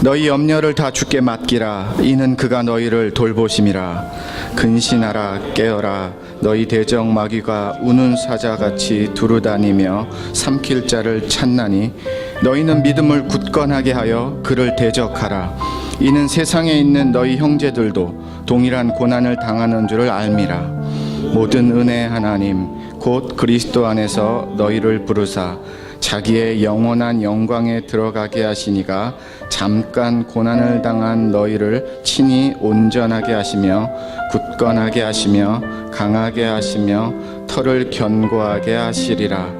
너희 염려를 다 주께 맡기라. 이는 그가 너희를 돌보심이라. 근신하라, 깨어라. 너희 대적 마귀가 우는 사자같이 두루다니며 삼킬 자를 찾나니 너희는 믿음을 굳건하게 하여 그를 대적하라. 이는 세상에 있는 너희 형제들도 동일한 고난을 당하는 줄을 알미라. 모든 은혜의 하나님 곧 그리스도 안에서 너희를 부르사 자기의 영원한 영광에 들어가게 하시니가 잠깐 고난을 당한 너희를 친히 온전하게 하시며 굳건하게 하시며 강하게 하시며 털을 견고하게 하시리라.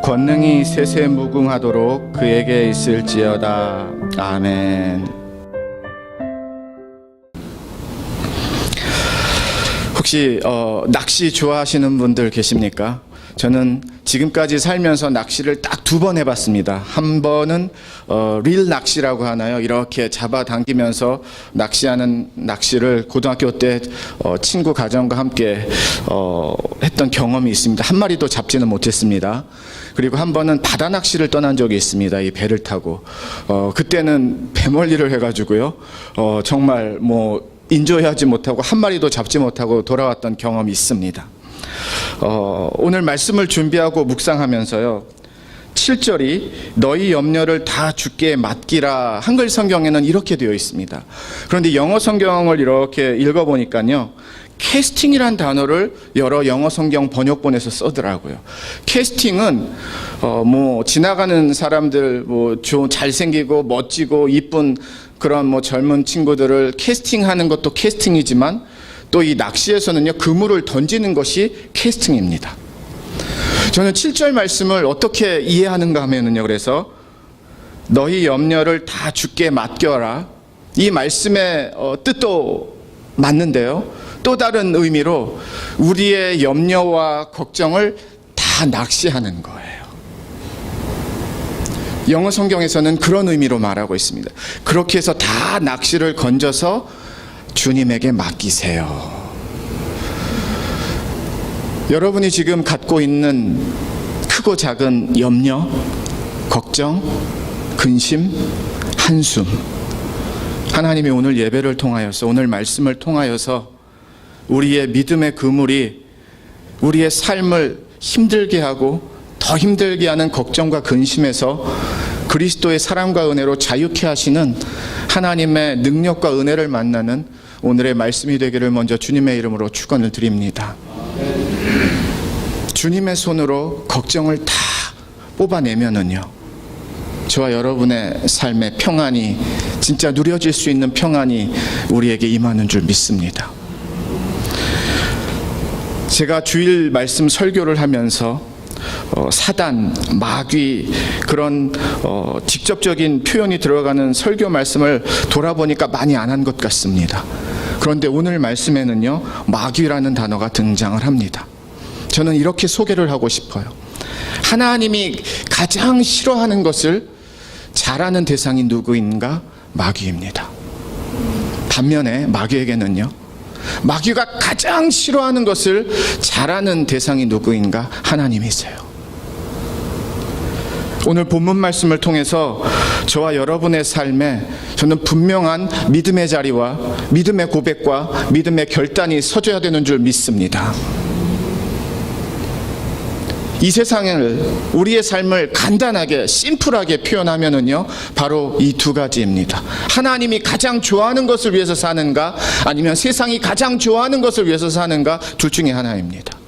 권능이 세세무궁하도록 그에게 있을지어다. 아멘. 혹시 낚시 좋아하시는 분들 계십니까? 저는 지금까지 살면서 낚시를 딱 2번 해봤습니다. 한 번은 릴 낚시라고 하나요? 이렇게 잡아당기면서 낚시하는 낚시를 고등학교 때 친구 가정과 함께 했던 경험이 있습니다. 한 마리도 잡지는 못했습니다. 그리고 한 번은 바다 낚시를 떠난 적이 있습니다. 이 배를 타고 그때는 배멀리를 해가지고요. 정말 인조하지 못하고 한 마리도 잡지 못하고 돌아왔던 경험이 있습니다. 오늘 말씀을 준비하고 묵상하면서요, 7절이 너희 염려를 다 주께 맡기라. 한글 성경에는 이렇게 되어 있습니다. 그런데 영어 성경을 이렇게 읽어보니까요, 캐스팅이란 단어를 여러 영어 성경 번역본에서 쓰더라고요. 캐스팅은 지나가는 사람들 좋은 잘생기고 멋지고 이쁜 그런 젊은 친구들을 캐스팅하는 것도 캐스팅이지만 또 이 낚시에서는요, 그물을 던지는 것이 캐스팅입니다. 저는 7절 말씀을 어떻게 이해하는가 하면은요, 그래서 너희 염려를 다 주께 맡겨라. 이 말씀의 뜻도 맞는데요, 또 다른 의미로 우리의 염려와 걱정을 다 낚시하는 거예요. 영어 성경에서는 그런 의미로 말하고 있습니다. 그렇게 해서 다 낚시를 건져서 주님에게 맡기세요. 여러분이 지금 갖고 있는 크고 작은 염려, 걱정, 근심, 한숨, 하나님이 오늘 예배를 통하여서, 오늘 말씀을 통하여서 우리의 믿음의 그물이 우리의 삶을 힘들게 하고 더 힘들게 하는 걱정과 근심에서 그리스도의 사랑과 은혜로 자유케 하시는 하나님의 능력과 은혜를 만나는 오늘의 말씀이 되기를 먼저 주님의 이름으로 축원을 드립니다. 주님의 손으로 걱정을 다 뽑아내면은요, 저와 여러분의 삶의 평안이, 진짜 누려질 수 있는 평안이 우리에게 임하는 줄 믿습니다. 제가 주일 말씀 설교를 하면서 사단, 마귀, 그런 직접적인 표현이 들어가는 설교 말씀을 돌아보니까 많이 안 한 것 같습니다. 그런데 오늘 말씀에는요, 마귀라는 단어가 등장을 합니다. 저는 이렇게 소개를 하고 싶어요. 하나님이 가장 싫어하는 것을 잘하는 대상이 누구인가? 마귀입니다. 반면에 마귀에게는요, 마귀가 가장 싫어하는 것을 잘하는 대상이 누구인가? 하나님이세요. 오늘 본문 말씀을 통해서 저와 여러분의 삶에 저는 분명한 믿음의 자리와 믿음의 고백과 믿음의 결단이 서져야 되는 줄 믿습니다. 이 세상을, 우리의 삶을 간단하게, 심플하게 표현하면은요, 바로 이 2가지입니다. 하나님이 가장 좋아하는 것을 위해서 사는가, 아니면 세상이 가장 좋아하는 것을 위해서 사는가, 둘 중에 하나입니다.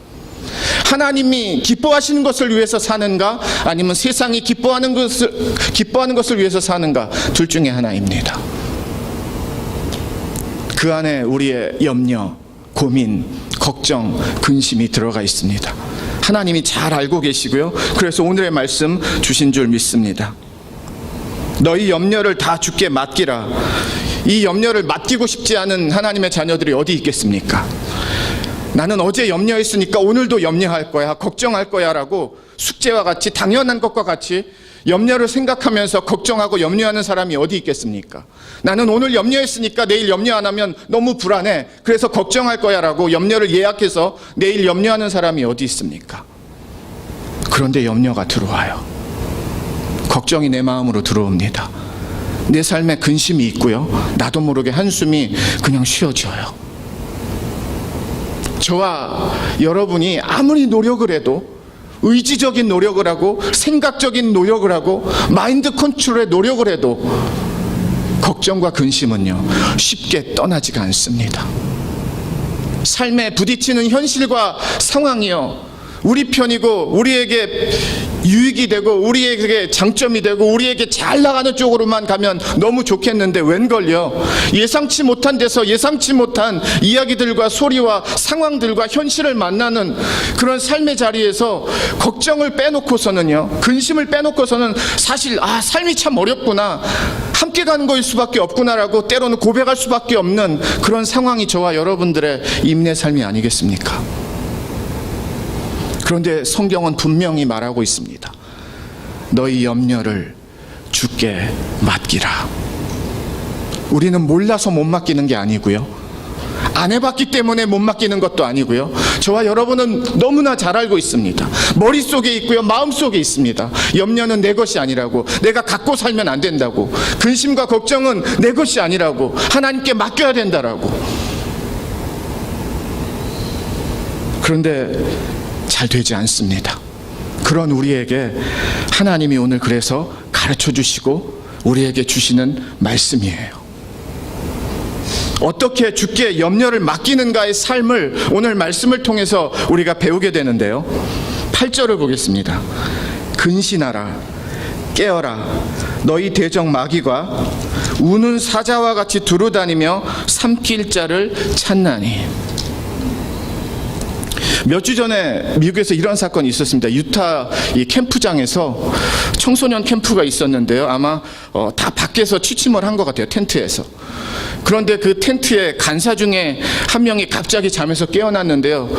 하나님이 기뻐하시는 것을 위해서 사는가, 아니면 세상이 기뻐하는 것을 위해서 사는가, 둘 중에 하나입니다. 그 안에 우리의 염려, 고민, 걱정, 근심이 들어가 있습니다. 하나님이 잘 알고 계시고요, 그래서 오늘의 말씀 주신 줄 믿습니다. 너희 염려를 다 주께 맡기라. 이 염려를 맡기고 싶지 않은 하나님의 자녀들이 어디 있겠습니까? 나는 어제 염려했으니까 오늘도 염려할 거야, 걱정할 거야 라고 숙제와 같이, 당연한 것과 같이 염려를 생각하면서 걱정하고 염려하는 사람이 어디 있겠습니까? 나는 오늘 염려했으니까 내일 염려 안 하면 너무 불안해, 그래서 걱정할 거야 라고 염려를 예약해서 내일 염려하는 사람이 어디 있습니까? 그런데 염려가 들어와요. 걱정이 내 마음으로 들어옵니다. 내 삶에 근심이 있고요. 나도 모르게 한숨이 그냥 쉬어져요. 저와 여러분이 아무리 노력을 해도, 의지적인 노력을 하고 생각적인 노력을 하고 마인드 컨트롤의 노력을 해도 걱정과 근심은요 쉽게 떠나지가 않습니다. 삶에 부딪히는 현실과 상황이요 우리 편이고 우리에게 유익이 되고 우리에게 장점이 되고 우리에게 잘 나가는 쪽으로만 가면 너무 좋겠는데 웬걸요, 예상치 못한 데서 예상치 못한 이야기들과 소리와 상황들과 현실을 만나는 그런 삶의 자리에서 걱정을 빼놓고서는요, 근심을 빼놓고서는 사실 삶이 참 어렵구나, 함께 가는 거일 수밖에 없구나라고 때로는 고백할 수밖에 없는 그런 상황이 저와 여러분들의 임내 삶이 아니겠습니까? 그런데 성경은 분명히 말하고 있습니다. 너희 염려를 주께 맡기라. 우리는 몰라서 못 맡기는 게 아니고요, 안 해봤기 때문에 못 맡기는 것도 아니고요, 저와 여러분은 너무나 잘 알고 있습니다. 머릿속에 있고요, 마음속에 있습니다. 염려는 내 것이 아니라고, 내가 갖고 살면 안 된다고, 근심과 걱정은 내 것이 아니라고, 하나님께 맡겨야 된다라고. 그런데 잘 되지 않습니다. 그런 우리에게 하나님이 오늘 그래서 가르쳐 주시고 우리에게 주시는 말씀이에요. 어떻게 주께 염려를 맡기는가의 삶을 오늘 말씀을 통해서 우리가 배우게 되는데요, 8절을 보겠습니다. 근신하라, 깨어라, 너희 대적 마귀가 우는 사자와 같이 두루다니며 삼킬 자를 찾나니. 몇 주 전에 미국에서 이런 사건이 있었습니다. 유타 이 캠프장에서 청소년 캠프가 있었는데요, 아마 다 밖에서 취침을 한 것 같아요, 텐트에서. 그런데 그 텐트에 간사 중에 한 명이 갑자기 잠에서 깨어났는데요,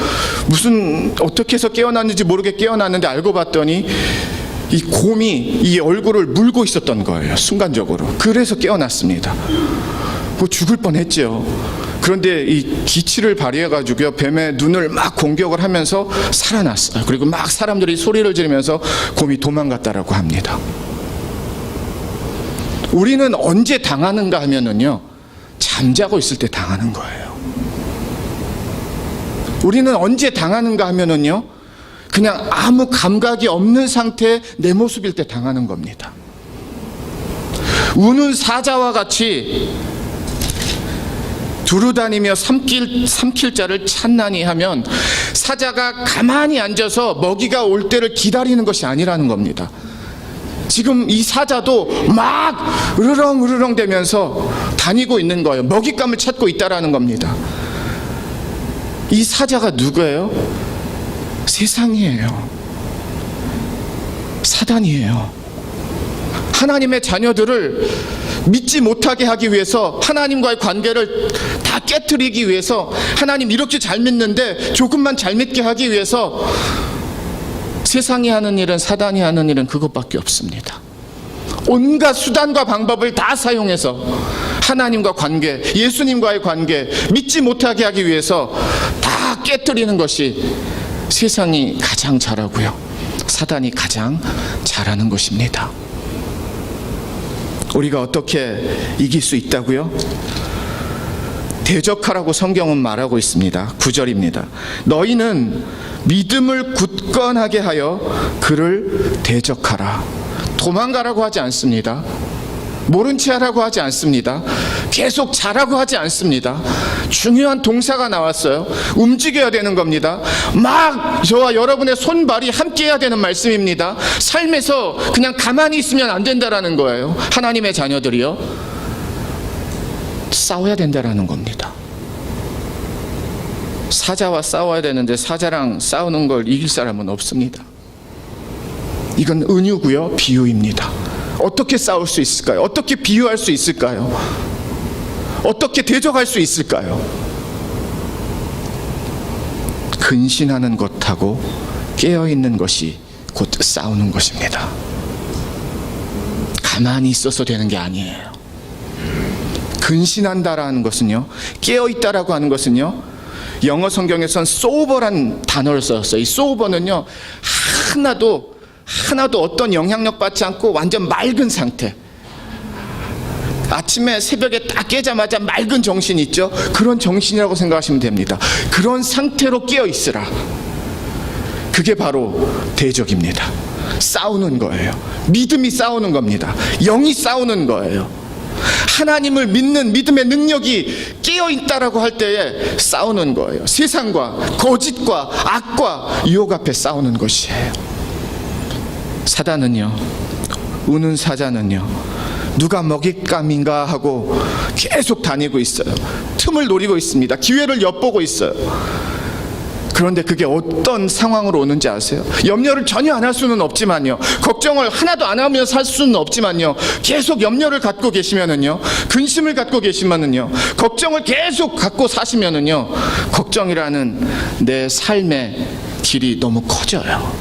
무슨 어떻게 해서 깨어났는지 모르게 깨어났는데 알고 봤더니 이 곰이 이 얼굴을 물고 있었던 거예요, 순간적으로. 그래서 깨어났습니다. 뭐 죽을 뻔했죠. 그런데 이 기치를 발휘해가지고요, 뱀의 눈을 막 공격을 하면서 살아났어요. 그리고 막 사람들이 소리를 지르면서 곰이 도망갔다라고 합니다. 우리는 언제 당하는가 하면은요, 잠자고 있을 때 당하는 거예요. 우리는 언제 당하는가 하면은요, 그냥 아무 감각이 없는 상태의 내 모습일 때 당하는 겁니다. 우는 사자와 같이 두루다니며 삼킬 자를 찾나니 하면, 사자가 가만히 앉아서 먹이가 올 때를 기다리는 것이 아니라는 겁니다. 지금 이 사자도 막 으르렁 대면서 다니고 있는 거예요. 먹잇감을 찾고 있다라는 겁니다. 이 사자가 누구예요? 세상이에요. 사단이에요. 하나님의 자녀들을 믿지 못하게 하기 위해서, 하나님과의 관계를 다 깨트리기 위해서, 하나님 이렇게 잘 믿는데 조금만 잘 믿게 하기 위해서 세상이 하는 일은, 사단이 하는 일은 그것밖에 없습니다. 온갖 수단과 방법을 다 사용해서 하나님과 관계, 예수님과의 관계 믿지 못하게 하기 위해서 다 깨트리는 것이 세상이 가장 잘하고요, 사단이 가장 잘하는 것입니다. 우리가 어떻게 이길 수 있다고요? 대적하라고 성경은 말하고 있습니다. 9절입니다. 너희는 믿음을 굳건하게 하여 그를 대적하라. 도망가라고 하지 않습니다. 모른 채 하라고 하지 않습니다. 계속 잘하고 하지 않습니다. 중요한 동사가 나왔어요. 움직여야 되는 겁니다. 막 저와 여러분의 손발이 함께 해야 되는 말씀입니다. 삶에서 그냥 가만히 있으면 안 된다라는 거예요. 하나님의 자녀들이요, 싸워야 된다라는 겁니다. 사자와 싸워야 되는데 사자랑 싸우는 걸 이길 사람은 없습니다. 이건 은유고요, 비유입니다. 어떻게 싸울 수 있을까요? 어떻게 비유할 수 있을까요? 어떻게 대적할 수 있을까요? 근신하는 것하고 깨어있는 것이 곧 싸우는 것입니다. 가만히 있어서 되는 게 아니에요. 근신한다라는 것은요, 깨어있다라고 하는 것은요, 영어 성경에선 sober란 단어를 썼어요. 이 sober는요, 하나도 어떤 영향력 받지 않고 완전 맑은 상태, 아침에 새벽에 딱 깨자마자 맑은 정신 있죠? 그런 정신이라고 생각하시면 됩니다. 그런 상태로 깨어 있으라. 그게 바로 대적입니다. 싸우는 거예요. 믿음이 싸우는 겁니다. 영이 싸우는 거예요. 하나님을 믿는 믿음의 능력이 깨어있다라고 할 때에 싸우는 거예요. 세상과 거짓과 악과 유혹 앞에 싸우는 것이에요. 사단은요, 우는 사자는요, 누가 먹잇감인가 하고 계속 다니고 있어요. 틈을 노리고 있습니다. 기회를 엿보고 있어요. 그런데 그게 어떤 상황으로 오는지 아세요? 염려를 전혀 안 할 수는 없지만요, 걱정을 하나도 안 하며 살 수는 없지만요, 계속 염려를 갖고 계시면은요, 근심을 갖고 계시면은요, 걱정을 계속 갖고 사시면은요, 걱정이라는 내 삶의 길이 너무 커져요.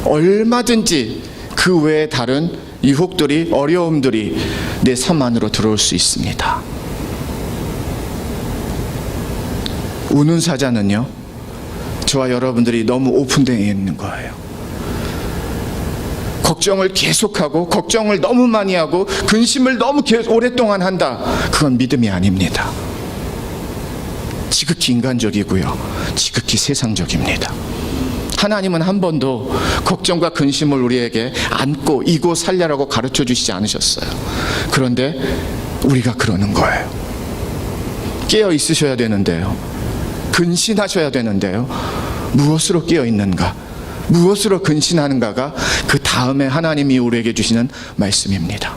얼마든지 그 외에 다른 유혹들이, 어려움들이 내 삶 안으로 들어올 수 있습니다. 우는 사자는요, 저와 여러분들이 너무 오픈되어 있는 거예요. 걱정을 계속하고, 걱정을 너무 많이 하고, 근심을 너무 오랫동안 한다. 그건 믿음이 아닙니다. 지극히 인간적이고요, 지극히 세상적입니다. 하나님은 한 번도 걱정과 근심을 우리에게 안고 이고 살려라고 가르쳐 주시지 않으셨어요. 그런데 우리가 그러는 거예요. 깨어 있으셔야 되는데요, 근신하셔야 되는데요, 무엇으로 깨어 있는가, 무엇으로 근신하는가가 그 다음에 하나님이 우리에게 주시는 말씀입니다.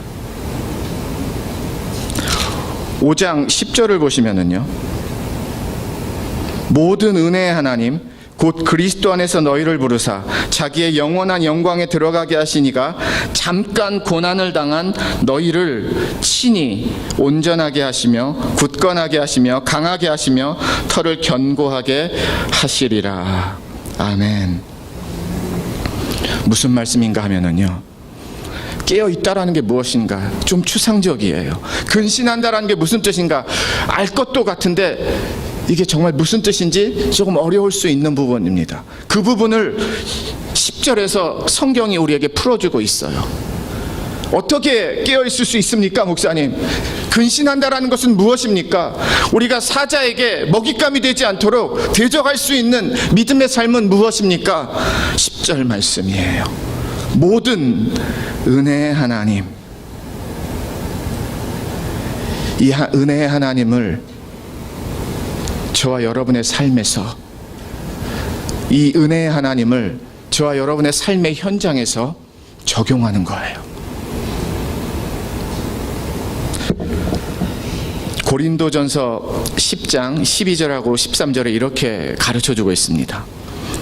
5장 10절을 보시면은요, 모든 은혜의 하나님 곧 그리스도 안에서 너희를 부르사 자기의 영원한 영광에 들어가게 하시니가 잠깐 고난을 당한 너희를 친히 온전하게 하시며 굳건하게 하시며 강하게 하시며 터를 견고하게 하시리라. 아멘. 무슨 말씀인가 하면은요, 깨어 있다라는 게 무엇인가 좀 추상적이에요. 근신한다라는 게 무슨 뜻인가 알 것도 같은데 이게 정말 무슨 뜻인지 조금 어려울 수 있는 부분입니다. 그 부분을 10절에서 성경이 우리에게 풀어주고 있어요. 어떻게 깨어있을 수 있습니까, 목사님? 근신한다라는 것은 무엇입니까? 우리가 사자에게 먹잇감이 되지 않도록 대적할 수 있는 믿음의 삶은 무엇입니까? 10절 말씀이에요. 모든 은혜의 하나님, 이 은혜의 하나님을 저와 여러분의 삶에서, 이 은혜의 하나님을 저와 여러분의 삶의 현장에서 적용하는 거예요. 고린도전서 10장 12절하고 13절에 이렇게 가르쳐주고 있습니다.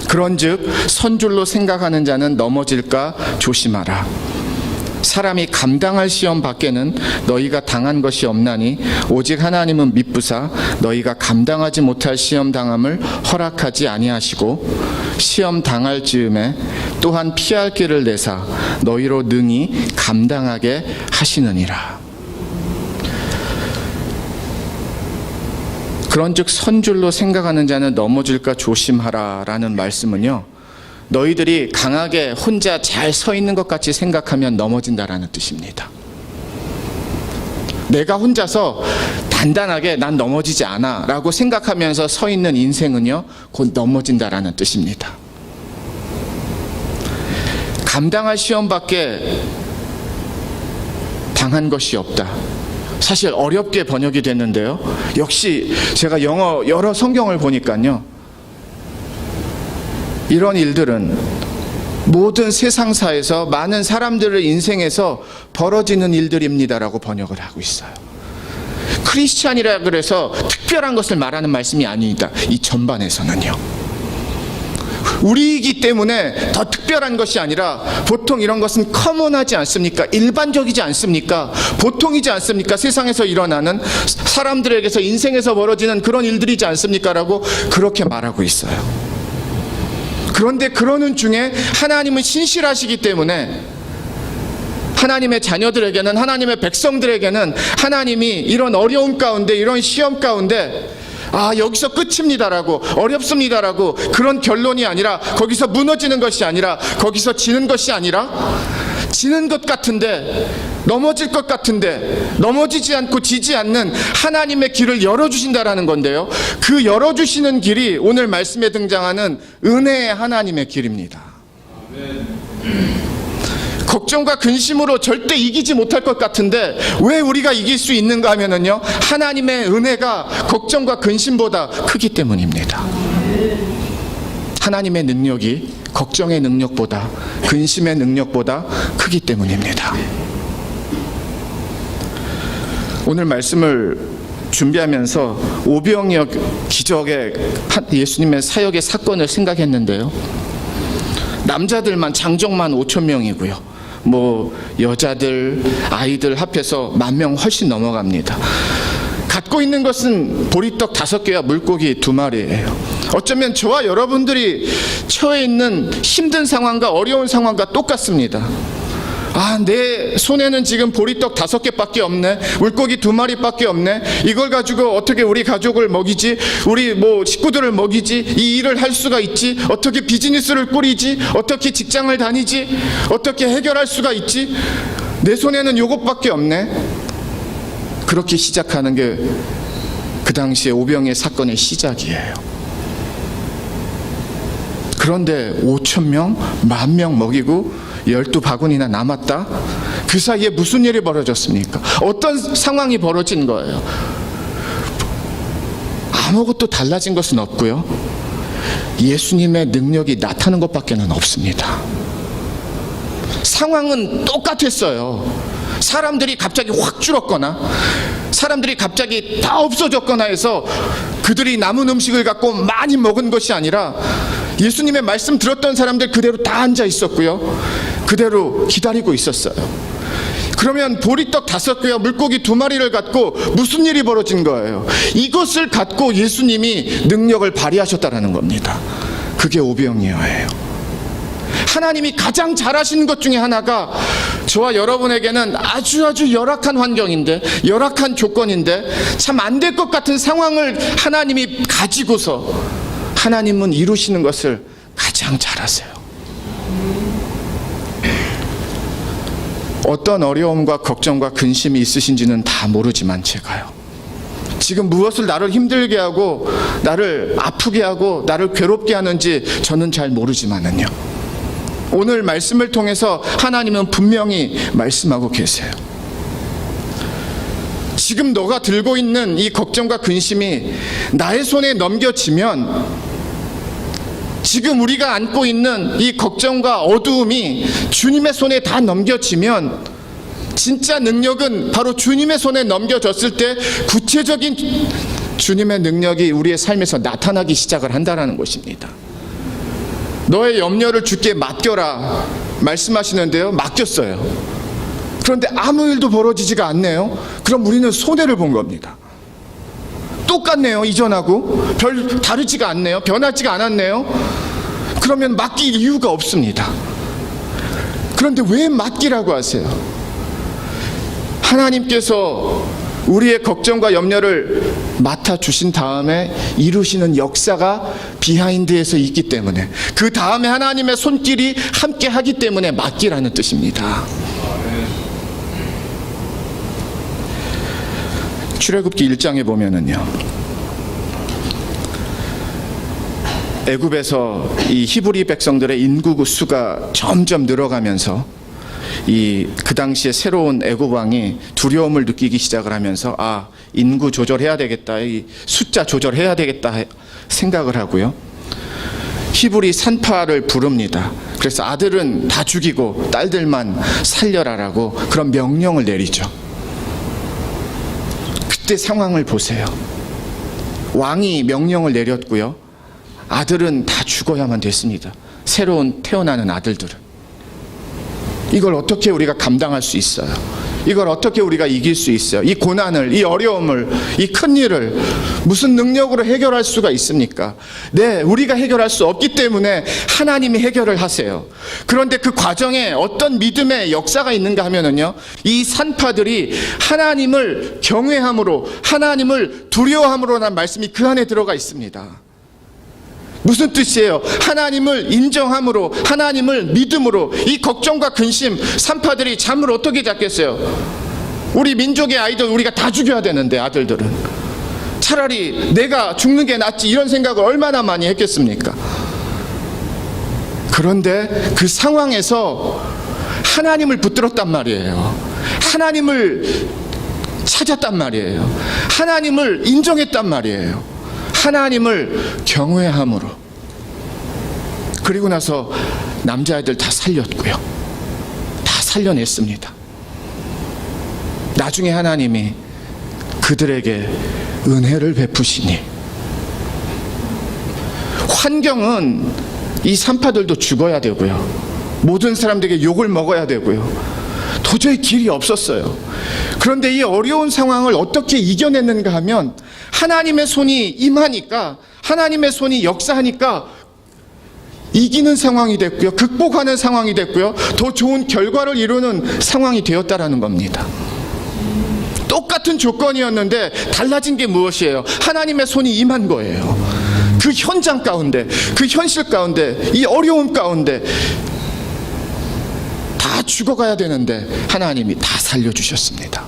그런즉 선줄로 생각하는 자는 넘어질까 조심하라. 사람이 감당할 시험 밖에는 너희가 당한 것이 없나니 오직 하나님은 미쁘사 너희가 감당하지 못할 시험 당함을 허락하지 아니하시고 시험 당할 즈음에 또한 피할 길을 내사 너희로 능히 감당하게 하시느니라. 그런즉 선줄로 생각하는 자는 넘어질까 조심하라 라는 말씀은요, 너희들이 강하게 혼자 잘 서 있는 것 같이 생각하면 넘어진다라는 뜻입니다. 내가 혼자서 단단하게 난 넘어지지 않아 라고 생각하면서 서 있는 인생은요, 곧 넘어진다라는 뜻입니다. 감당할 시험밖에 당한 것이 없다. 사실 어렵게 번역이 됐는데요, 역시 제가 영어 여러 성경을 보니까요, 이런 일들은 모든 세상사에서 많은 사람들의 인생에서 벌어지는 일들입니다라고 번역을 하고 있어요. 크리스찬이라 그래서 특별한 것을 말하는 말씀이 아닙니다. 이 전반에서는요, 우리이기 때문에 더 특별한 것이 아니라 보통 이런 것은 커먼하지 않습니까? 일반적이지 않습니까? 보통이지 않습니까? 세상에서 일어나는, 사람들에게서 인생에서 벌어지는 그런 일들이지 않습니까? 라고 그렇게 말하고 있어요. 그런데 그러는 중에 하나님은 신실하시기 때문에 하나님의 자녀들에게는, 하나님의 백성들에게는 하나님이 이런 어려움 가운데, 이런 시험 가운데 여기서 끝입니다라고, 어렵습니다라고 그런 결론이 아니라, 거기서 무너지는 것이 아니라, 거기서 지는 것이 아니라 지는 것 같은데, 넘어질 것 같은데 넘어지지 않고 지지 않는 하나님의 길을 열어주신다라는 건데요, 그 열어주시는 길이 오늘 말씀에 등장하는 은혜의 하나님의 길입니다. 걱정과 근심으로 절대 이기지 못할 것 같은데 왜 우리가 이길 수 있는가 하면은요, 하나님의 은혜가 걱정과 근심보다 크기 때문입니다. 하나님의 능력이 걱정의 능력보다, 근심의 능력보다 크기 때문입니다. 오늘 말씀을 준비하면서 오병이어 기적의 예수님의 사역의 사건을 생각했는데요, 남자들만 장정만 5천 명이고요, 여자들, 아이들 합해서 10,000명 훨씬 넘어갑니다. 갖고 있는 것은 보리떡 5개와 물고기 2마리예요. 어쩌면 저와 여러분들이 처해 있는 힘든 상황과 어려운 상황과 똑같습니다. 내 손에는 지금 보리떡 5개밖에 없네, 물고기 2마리밖에 없네, 이걸 가지고 어떻게 우리 가족을 먹이지, 우리 식구들을 먹이지, 이 일을 할 수가 있지, 어떻게 비즈니스를 꾸리지, 어떻게 직장을 다니지, 어떻게 해결할 수가 있지, 내 손에는 요것밖에 없네. 그렇게 시작하는 게 그 당시에 오병이의 사건의 시작이에요. 그런데 5,000명, 10,000명 먹이고 12바구니나 남았다? 그 사이에 무슨 일이 벌어졌습니까? 어떤 상황이 벌어진 거예요? 아무것도 달라진 것은 없고요, 예수님의 능력이 나타나는 것밖에는 없습니다. 상황은 똑같았어요. 사람들이 갑자기 확 줄었거나 사람들이 갑자기 다 없어졌거나 해서 그들이 남은 음식을 갖고 많이 먹은 것이 아니라 예수님의 말씀 들었던 사람들 그대로 다 앉아 있었고요, 그대로 기다리고 있었어요. 그러면 보리떡 5개와 물고기 2마리를 갖고 무슨 일이 벌어진 거예요? 이것을 갖고 예수님이 능력을 발휘하셨다는 겁니다. 그게 오병이어예요. 하나님이 가장 잘하시는 것 중에 하나가 저와 여러분에게는 아주 열악한 환경인데, 열악한 조건인데, 참 안 될 것 같은 상황을 하나님이 가지고서 하나님은 이루시는 것을 가장 잘하세요. 어떤 어려움과 걱정과 근심이 있으신지는 다 모르지만 제가요, 지금 무엇을 나를 힘들게 하고 나를 아프게 하고 나를 괴롭게 하는지 저는 잘 모르지만은요, 오늘 말씀을 통해서 하나님은 분명히 말씀하고 계세요. 지금 너가 들고 있는 이 걱정과 근심이 나의 손에 넘겨지면, 지금 우리가 안고 있는 이 걱정과 어두움이 주님의 손에 다 넘겨지면, 진짜 능력은 바로 주님의 손에 넘겨졌을 때 구체적인 주님의 능력이 우리의 삶에서 나타나기 시작을 한다는 것입니다. 너의 염려를 주께 맡겨라 말씀하시는데요, 맡겼어요. 그런데 아무 일도 벌어지지가 않네요. 그럼 우리는 손해를 본 겁니다. 똑같네요, 이전하고 별 다르지가 않네요, 변하지가 않았네요. 그러면 맡길 이유가 없습니다. 그런데 왜 맡기라고 하세요? 하나님께서 우리의 걱정과 염려를 맡아주신 다음에 이루시는 역사가 비하인드에서 있기 때문에, 그 다음에 하나님의 손길이 함께 하기 때문에 맡기라는 뜻입니다. 출애굽기 1장에 보면은요, 애굽에서 이 히브리 백성들의 인구 수가 점점 늘어가면서 그 당시에 새로운 애굽 왕이 두려움을 느끼기 시작을 하면서 인구 조절해야 되겠다, 이 숫자 조절해야 되겠다 생각을 하고요, 히브리 산파를 부릅니다. 그래서 아들은 다 죽이고 딸들만 살려라라고 그런 명령을 내리죠. 그때 상황을 보세요. 왕이 명령을 내렸고요, 아들은 다 죽어야만 됐습니다. 새로운 태어나는 아들들은. 이걸 어떻게 우리가 감당할 수 있어요? 이걸 어떻게 우리가 이길 수 있어요? 이 고난을, 이 어려움을, 이 큰일을 무슨 능력으로 해결할 수가 있습니까? 네, 우리가 해결할 수 없기 때문에 하나님이 해결을 하세요. 그런데 그 과정에 어떤 믿음의 역사가 있는가 하면은요, 이 산파들이 하나님을 경외함으로, 하나님을 두려워함으로라는 말씀이 그 안에 들어가 있습니다. 무슨 뜻이에요? 하나님을 인정함으로, 하나님을 믿음으로 이 걱정과 근심, 산파들이 잠을 어떻게 잤겠어요? 우리 민족의 아이들 우리가 다 죽여야 되는데, 아들들은 차라리 내가 죽는 게 낫지, 이런 생각을 얼마나 많이 했겠습니까? 그런데 그 상황에서 하나님을 붙들었단 말이에요. 하나님을 찾았단 말이에요. 하나님을 인정했단 말이에요. 하나님을 경외함으로. 그리고 나서 남자애들 다 살렸고요. 다 살려냈습니다. 나중에 하나님이 그들에게 은혜를 베푸시니, 환경은 이 산파들도 죽어야 되고요, 모든 사람들에게 욕을 먹어야 되고요, 도저히 길이 없었어요. 그런데 이 어려운 상황을 어떻게 이겨냈는가 하면 하나님의 손이 임하니까, 하나님의 손이 역사하니까 이기는 상황이 됐고요, 극복하는 상황이 됐고요, 더 좋은 결과를 이루는 상황이 되었다라는 겁니다. 똑같은 조건이었는데 달라진 게 무엇이에요? 하나님의 손이 임한 거예요. 그 현장 가운데, 그 현실 가운데, 이 어려움 가운데 다 죽어가야 되는데 하나님이 다 살려주셨습니다.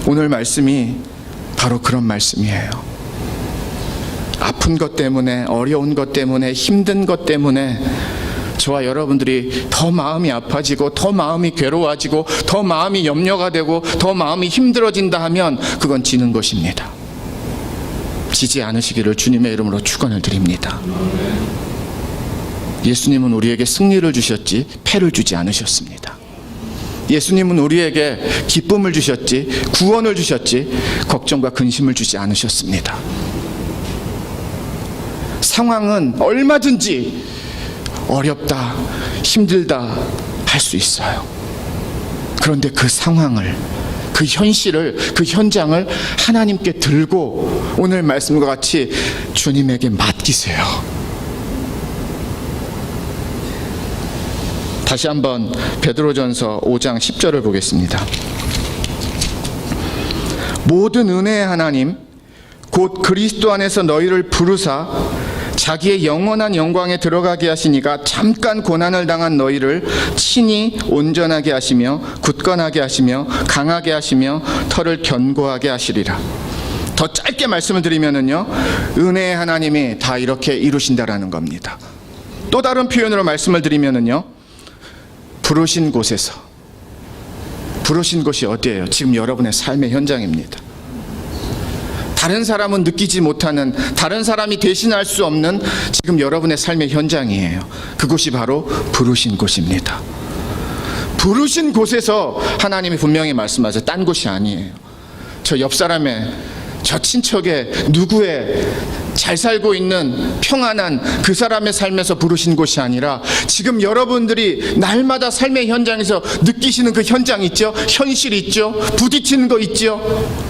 오늘 말씀이 바로 그런 말씀이에요. 아픈 것 때문에, 어려운 것 때문에, 힘든 것 때문에 저와 여러분들이 더 마음이 아파지고, 더 마음이 괴로워지고, 더 마음이 염려가 되고, 더 마음이 힘들어진다 하면 그건 지는 것입니다. 지지 않으시기를 주님의 이름으로 축원을 드립니다. 예수님은 우리에게 승리를 주셨지 패를 주지 않으셨습니다. 예수님은 우리에게 기쁨을 주셨지, 구원을 주셨지, 걱정과 근심을 주지 않으셨습니다. 상황은 얼마든지 어렵다, 힘들다 할 수 있어요. 그런데 그 상황을, 그 현실을, 그 현장을 하나님께 들고 오늘 말씀과 같이 주님에게 맡기세요. 다시 한번 베드로전서 5장 10절을 보겠습니다. 모든 은혜의 하나님 곧 그리스도 안에서 너희를 부르사 자기의 영원한 영광에 들어가게 하시니가 잠깐 고난을 당한 너희를 친히 온전하게 하시며 굳건하게 하시며 강하게 하시며 털을 견고하게 하시리라. 더 짧게 말씀을 드리면은요, 은혜의 하나님이 다 이렇게 이루신다라는 겁니다. 또 다른 표현으로 말씀을 드리면은요, 부르신 곳에서, 부르신 곳이 어디예요? 지금 여러분의 삶의 현장입니다. 다른 사람은 느끼지 못하는, 다른 사람이 대신할 수 없는 지금 여러분의 삶의 현장이에요. 그곳이 바로 부르신 곳입니다. 부르신 곳에서 하나님이 분명히 말씀하세요. 딴 곳이 아니에요. 저 옆 사람의, 저 친척의, 누구의 잘 살고 있는 평안한 그 사람의 삶에서 부르신 곳이 아니라 지금 여러분들이 날마다 삶의 현장에서 느끼시는 그 현장 있죠? 현실 있죠? 부딪히는 거 있죠?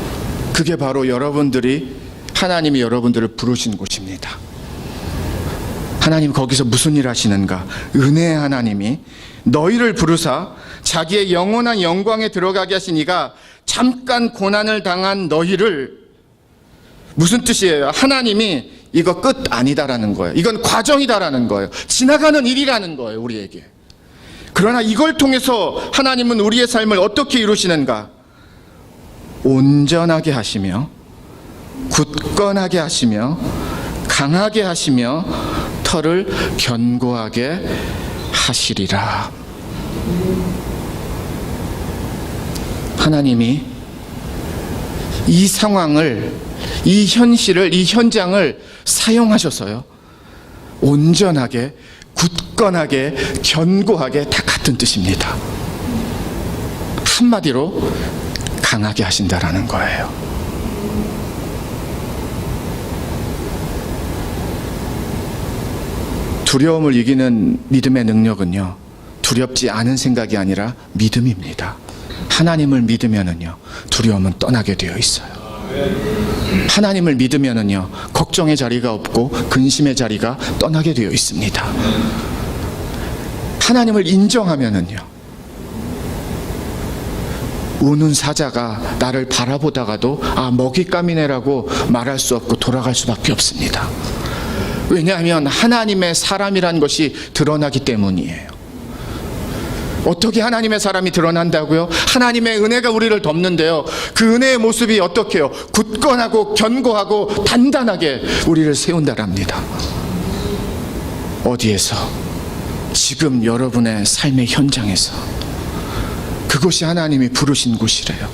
그게 바로 여러분들이, 하나님이 여러분들을 부르신 곳입니다. 하나님 거기서 무슨 일 하시는가? 은혜의 하나님이 너희를 부르사 자기의 영원한 영광에 들어가게 하시니가 잠깐 고난을 당한 너희를, 무슨 뜻이에요? 하나님이 이거 끝 아니다라는 거예요. 이건 과정이다라는 거예요. 지나가는 일이라는 거예요, 우리에게. 그러나 이걸 통해서 하나님은 우리의 삶을 어떻게 이루시는가? 온전하게 하시며 굳건하게 하시며 강하게 하시며 털을 견고하게 하시리라. 하나님이 이 상황을, 이 현실을, 이 현장을 사용하셔서요, 온전하게, 굳건하게, 견고하게, 다 같은 뜻입니다. 한마디로 강하게 하신다라는 거예요. 두려움을 이기는 믿음의 능력은요, 두렵지 않은 생각이 아니라 믿음입니다. 하나님을 믿으면은요, 두려움은 떠나게 되어 있어요. 하나님을 믿으면은요, 걱정의 자리가 없고 근심의 자리가 떠나게 되어 있습니다. 하나님을 인정하면은요, 우는 사자가 나를 바라보다가도 먹잇감이네라고 말할 수 없고 돌아갈 수밖에 없습니다. 왜냐하면 하나님의 사람이란 것이 드러나기 때문이에요. 어떻게 하나님의 사람이 드러난다고요? 하나님의 은혜가 우리를 덮는데요, 그 은혜의 모습이 어떻게요? 굳건하고 견고하고 단단하게 우리를 세운다랍니다. 어디에서? 지금 여러분의 삶의 현장에서. 그곳이 하나님이 부르신 곳이래요.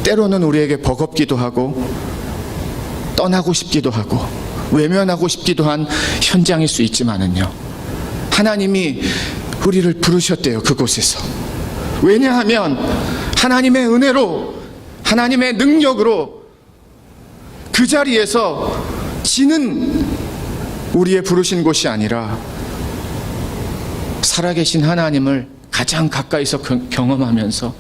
때로는 우리에게 버겁기도 하고 떠나고 싶기도 하고 외면하고 싶기도 한 현장일 수 있지만은요, 하나님이 우리를 부르셨대요, 그곳에서. 왜냐하면 하나님의 은혜로, 하나님의 능력으로 그 자리에서 지는 우리의 부르신 곳이 아니라 살아계신 하나님을 가장 가까이서 경험하면서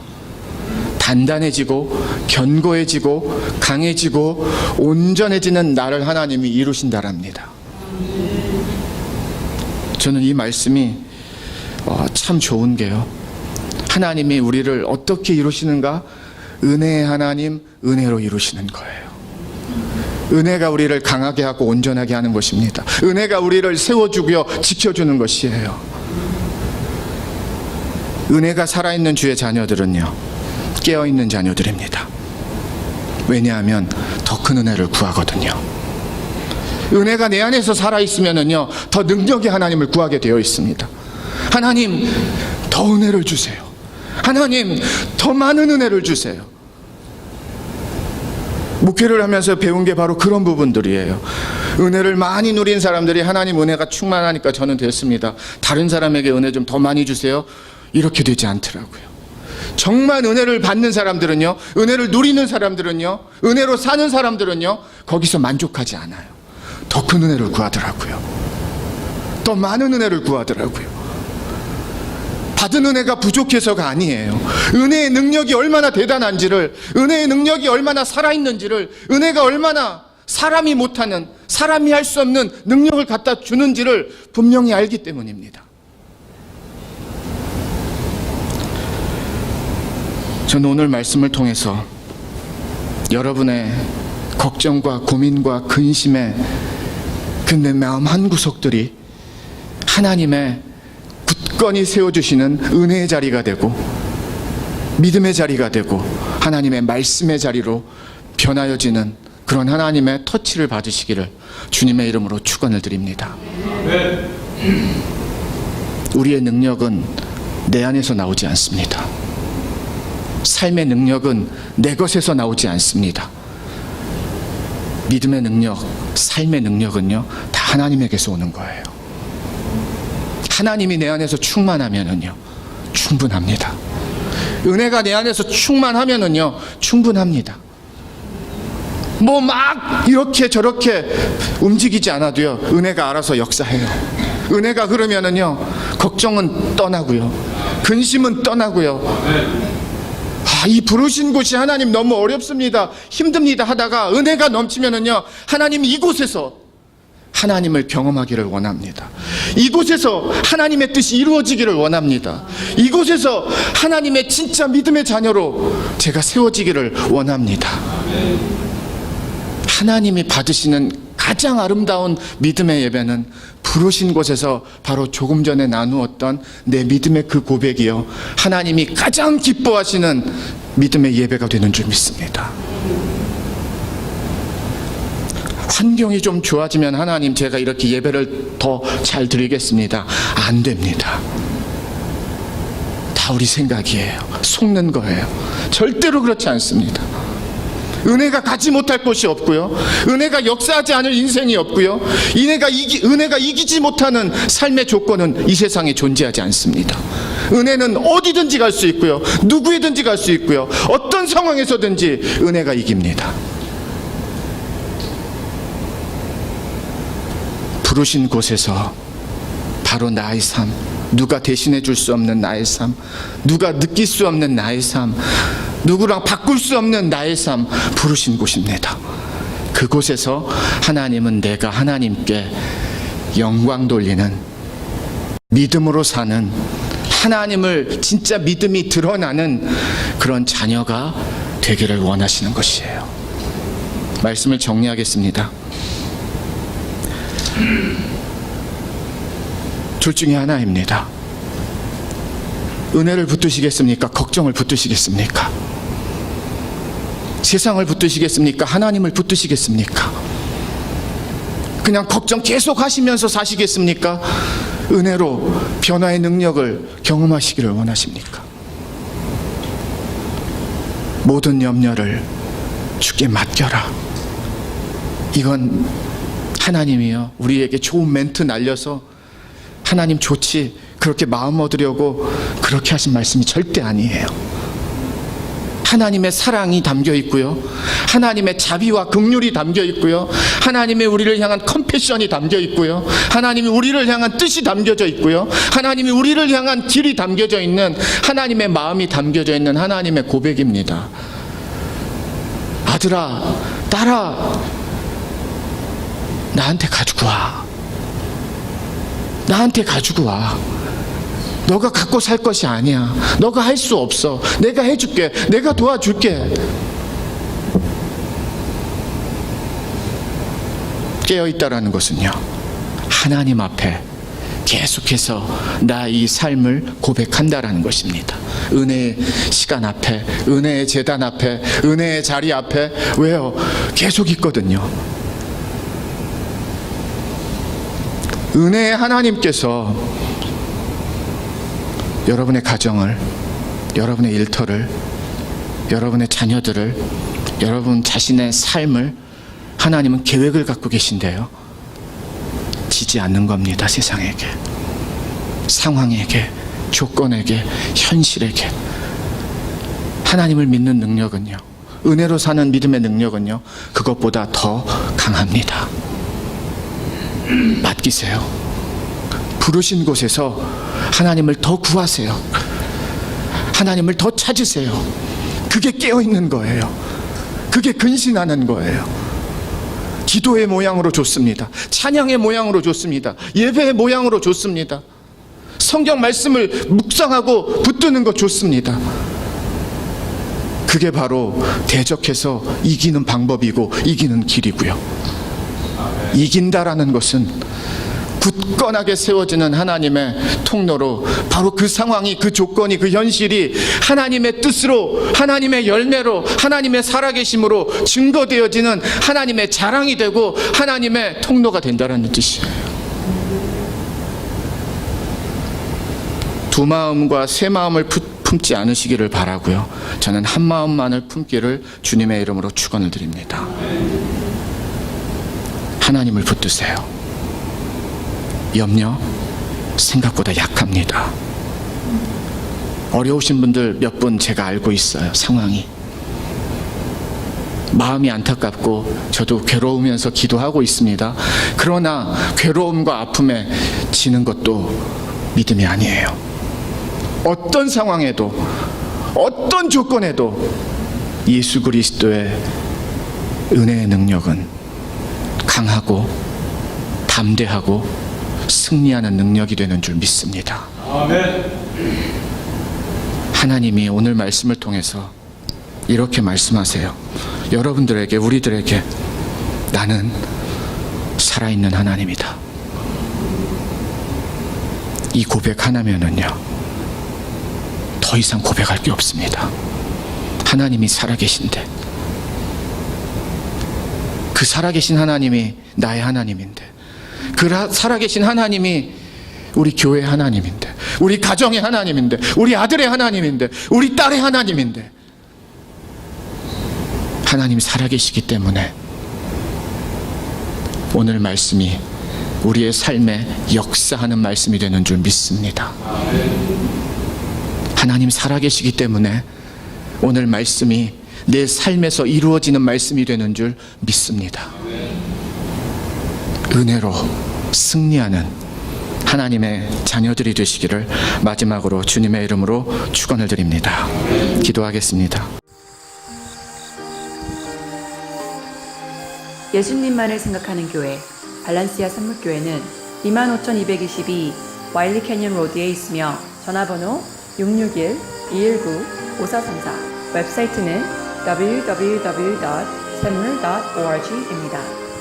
단단해지고 견고해지고 강해지고 온전해지는 나를 하나님이 이루신다랍니다. 저는 이 말씀이 참 좋은 게요, 하나님이 우리를 어떻게 이루시는가? 은혜의 하나님, 은혜로 이루시는 거예요. 은혜가 우리를 강하게 하고 온전하게 하는 것입니다. 은혜가 우리를 세워주고 지켜주는 것이에요. 은혜가 살아있는 주의 자녀들은요, 깨어있는 자녀들입니다. 왜냐하면 더 큰 은혜를 구하거든요. 은혜가 내 안에서 살아있으면은요, 더 능력의 하나님을 구하게 되어 있습니다. 하나님, 더 은혜를 주세요. 하나님, 더 많은 은혜를 주세요. 목회를 하면서 배운 게 바로 그런 부분들이에요. 은혜를 많이 누린 사람들이 하나님 은혜가 충만하니까 저는 됐습니다, 다른 사람에게 은혜 좀 더 많이 주세요, 이렇게 되지 않더라고요. 정말 은혜를 받는 사람들은요, 은혜를 누리는 사람들은요, 은혜로 사는 사람들은요, 거기서 만족하지 않아요. 더 큰 은혜를 구하더라고요. 더 많은 은혜를 구하더라고요. 받은 은혜가 부족해서가 아니에요. 은혜의 능력이 얼마나 대단한지를, 은혜의 능력이 얼마나 살아있는지를, 은혜가 얼마나 사람이 못하는, 사람이 할 수 없는 능력을 갖다 주는지를 분명히 알기 때문입니다. 저는 오늘 말씀을 통해서 여러분의 걱정과 고민과 근심의 그 내 마음 한구석들이 하나님의 굳건히 세워주시는 은혜의 자리가 되고 믿음의 자리가 되고 하나님의 말씀의 자리로 변하여지는 그런 하나님의 터치를 받으시기를 주님의 이름으로 축원을 드립니다. 우리의 능력은 내 안에서 나오지 않습니다. 삶의 능력은 내 것에서 나오지 않습니다. 믿음의 능력, 삶의 능력은요, 다 하나님에게서 오는 거예요. 하나님이 내 안에서 충만하면은요, 충분합니다. 은혜가 내 안에서 충만하면은요, 충분합니다. 뭐 막 이렇게 저렇게 움직이지 않아도요, 은혜가 알아서 역사해요. 은혜가 흐르면은요, 걱정은 떠나고요, 근심은 떠나고요. 이 부르신 곳이 하나님 너무 어렵습니다, 힘듭니다 하다가 은혜가 넘치면은요, 하나님 이곳에서 하나님을 경험하기를 원합니다. 이곳에서 하나님의 뜻이 이루어지기를 원합니다. 이곳에서 하나님의 진짜 믿음의 자녀로 제가 세워지기를 원합니다. 하나님이 받으시는 가장 아름다운 믿음의 예배는 부르신 곳에서 바로 조금 전에 나누었던 내 믿음의 그 고백이요, 하나님이 가장 기뻐하시는 믿음의 예배가 되는 줄 믿습니다. 환경이 좀 좋아지면 하나님 제가 이렇게 예배를 더 잘 드리겠습니다, 안 됩니다. 다 우리 생각이에요. 속는 거예요. 절대로 그렇지 않습니다. 은혜가 가지 못할 곳이 없고요, 은혜가 역사하지 않을 인생이 없고요, 은혜가 이기지 못하는 삶의 조건은 이 세상에 존재하지 않습니다. 은혜는 어디든지 갈 수 있고요, 누구에든지 갈 수 있고요, 어떤 상황에서든지 은혜가 이깁니다. 부르신 곳에서 바로 나의 삶, 누가 대신해 줄 수 없는 나의 삶, 누가 느낄 수 없는 나의 삶, 누구랑 바꿀 수 없는 나의 삶, 부르신 곳입니다. 그곳에서 하나님은 내가 하나님께 영광 돌리는, 믿음으로 사는 하나님을 진짜 믿음이 드러나는 그런 자녀가 되기를 원하시는 것이에요. 말씀을 정리하겠습니다. 둘 중에 하나입니다. 은혜를 붙드시겠습니까? 걱정을 붙드시겠습니까? 세상을 붙드시겠습니까? 하나님을 붙드시겠습니까? 그냥 걱정 계속 하시면서 사시겠습니까? 은혜로 변화의 능력을 경험하시기를 원하십니까? 모든 염려를 주께 맡겨라. 이건 하나님이요, 우리에게 좋은 멘트 날려서 하나님 좋지, 그렇게 마음 얻으려고 그렇게 하신 말씀이 절대 아니에요. 하나님의 사랑이 담겨 있고요, 하나님의 자비와 긍휼이 담겨 있고요, 하나님의 우리를 향한 컴패션이 담겨 있고요, 하나님이 우리를 향한 뜻이 담겨져 있고요, 하나님이 우리를 향한 길이 담겨져 있는, 하나님의 마음이 담겨져 있는 하나님의 고백입니다. 아들아, 딸아, 나한테 가지고 와. 나한테 가지고 와. 너가 갖고 살 것이 아니야. 너가 할 수 없어. 내가 해줄게. 내가 도와줄게. 깨어있다라는 것은요, 하나님 앞에 계속해서 나 이 삶을 고백한다라는 것입니다. 은혜의 시간 앞에, 은혜의 제단 앞에, 은혜의 자리 앞에. 왜요? 계속 있거든요. 은혜의 하나님께서 여러분의 가정을, 여러분의 일터를, 여러분의 자녀들을, 여러분 자신의 삶을, 하나님은 계획을 갖고 계신데요, 지지 않는 겁니다. 세상에게, 상황에게, 조건에게, 현실에게. 하나님을 믿는 능력은요, 은혜로 사는 믿음의 능력은요, 그것보다 더 강합니다. 맡기세요. 부르신 곳에서 하나님을 더 구하세요. 하나님을 더 찾으세요. 그게 깨어있는 거예요. 그게 근신하는 거예요. 기도의 모양으로 좋습니다. 찬양의 모양으로 좋습니다. 예배의 모양으로 좋습니다. 성경 말씀을 묵상하고 붙드는 것 좋습니다. 그게 바로 대적해서 이기는 방법이고 이기는 길이고요. 이긴다라는 것은 굳건하게 세워지는 하나님의 통로로, 바로 그 상황이, 그 조건이, 그 현실이 하나님의 뜻으로, 하나님의 열매로, 하나님의 살아계심으로 증거되어지는 하나님의 자랑이 되고 하나님의 통로가 된다는 뜻이에요. 두 마음과 세 마음을 품지 않으시기를 바라고요, 저는 한 마음만을 품기를 주님의 이름으로 축원을 드립니다. 하나님을 붙드세요. 염려 생각보다 약합니다. 어려우신 분들 몇 분 제가 알고 있어요. 상황이 마음이 안타깝고 저도 괴로우면서 기도하고 있습니다. 그러나 괴로움과 아픔에 지는 것도 믿음이 아니에요. 어떤 상황에도, 어떤 조건에도 예수 그리스도의 은혜의 능력은 강하고 담대하고 승리하는 능력이 되는 줄 믿습니다. 아멘. 하나님이 오늘 말씀을 통해서 이렇게 말씀하세요. 여러분들에게, 우리들에게, 나는 살아있는 하나님이다. 이 고백 하나면은요, 더 이상 고백할 게 없습니다. 하나님이 살아계신데, 그 살아계신 하나님이 나의 하나님인데, 그 살아계신 하나님이 우리 교회의 하나님인데, 우리 가정의 하나님인데, 우리 아들의 하나님인데, 우리 딸의 하나님인데, 하나님이 살아계시기 때문에 오늘 말씀이 우리의 삶에 역사하는 말씀이 되는 줄 믿습니다. 하나님 살아계시기 때문에 오늘 말씀이 내 삶에서 이루어지는 말씀이 되는 줄 믿습니다. 은혜로 승리하는 하나님의 자녀들이 되시기를 마지막으로 주님의 이름으로 축원을 드립니다. 기도하겠습니다. 예수님만을 생각하는 교회 발란시아 산목교회는 25,222 와일리 캐년 로드에 있으며 전화번호 661-219-5434, 웹사이트는 www.샘물.org입니다.